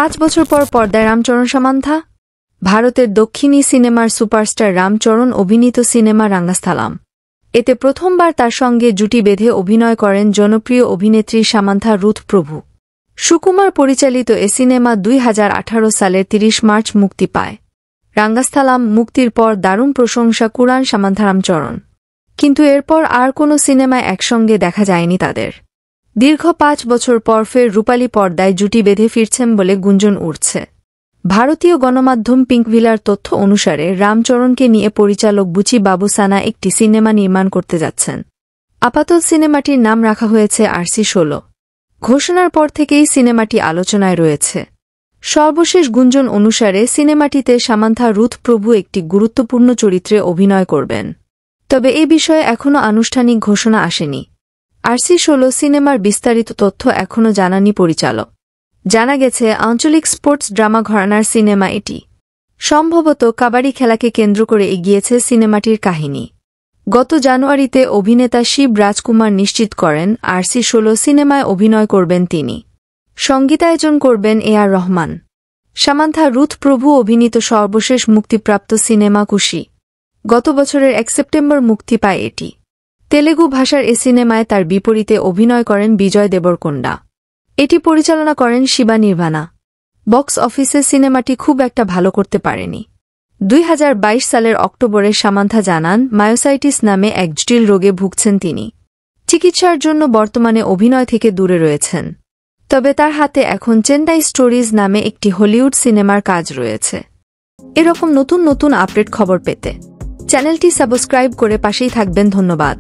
5 বছর পর পর্দায় রামচরণ সামান্থা। ভারতের দক্ষিণী সিনেমার সুপারস্টার রামচরণ অভিনীত সিনেমা রাঙ্গাস্থলাম। এতে প্রথমবার তার সঙ্গে জুটি বেঁধে অভিনয় করেন জনপ্রিয় অভিনেত্রী সামান্থা রুথ প্রভু। সুকুমার পরিচালিত এ সিনেমা 2018 সালের 30 মার্চ মুক্তি পায়। রাঙ্গাস্থলাম মুক্তির পর দারুণ প্রশংসা কুড়ান সামান্থা রামচরণ। কিন্তু এরপর আর কোনো সিনেমায় একসঙ্গে দেখা যায়নি তাদের। দীর্ঘ 5 বছর পর ফের রূপালী পর্দায় জুটি বেঁধে ফিরছেন বলে গুঞ্জন উঠছে। ভারতীয় গণমাধ্যম পিঙ্কভিলার তথ্য অনুসারে রামচরণকে নিয়ে পরিচালক বুচি বাবু সানা একটি সিনেমা নির্মাণ করতে যাচ্ছেন। আপাতত সিনেমাটির নাম রাখা হয়েছে RC-16। ঘোষণার পর থেকেই সিনেমাটি আলোচনায় রয়েছে। সর্বশেষ গুঞ্জন অনুসারে সিনেমাটিতে সামান্থা রুথ প্রভু একটি গুরুত্বপূর্ণ চরিত্রে অভিনয় করবেন। তবে এ বিষয়ে এখনও আনুষ্ঠানিক ঘোষণা আসেনি। RC-16 সিনেমার বিস্তারিত তথ্য এখনও জানাননি পরিচালক। জানা গেছে আঞ্চলিক স্পোর্টস ড্রামা ঘরানার সিনেমা এটি। সম্ভবত কাবাডি খেলাকে কেন্দ্র করে এগিয়েছে সিনেমাটির কাহিনী। গত জানুয়ারিতে অভিনেতা শিব রাজকুমার নিশ্চিত করেন RC-16 সিনেমায় অভিনয় করবেন তিনি। সঙ্গীতায়োজন করবেন AR রহমান। সামান্থা রুথ প্রভু অভিনীত সর্বশেষ মুক্তিপ্রাপ্ত সিনেমা কুশি। গত বছরের 1 সেপ্টেম্বর মুক্তি পায় এটি। তেলেগু ভাষার এ সিনেমায় তার বিপরীতে অভিনয় করেন বিজয় দেবরকোন্ডা। এটি পরিচালনা করেন শিবা নির্ভানা। বক্স অফিসে সিনেমাটি খুব একটা ভালো করতে পারেনি। 2022 সালের অক্টোবরে সামান্থা জানান মায়োসাইটিস নামে এক জটিল রোগে ভুগছেন তিনি। চিকিৎসার জন্য বর্তমানে অভিনয় থেকে দূরে রয়েছেন। তবে তার হাতে এখন চেন্নাই স্টোরিজ নামে একটি হলিউড সিনেমার কাজ রয়েছে। এরকম নতুন নতুন আপডেট খবর পেতে চ্যানেলটি সাবস্ক্রাইব করে পাশেই থাকবেন। ধন্যবাদ।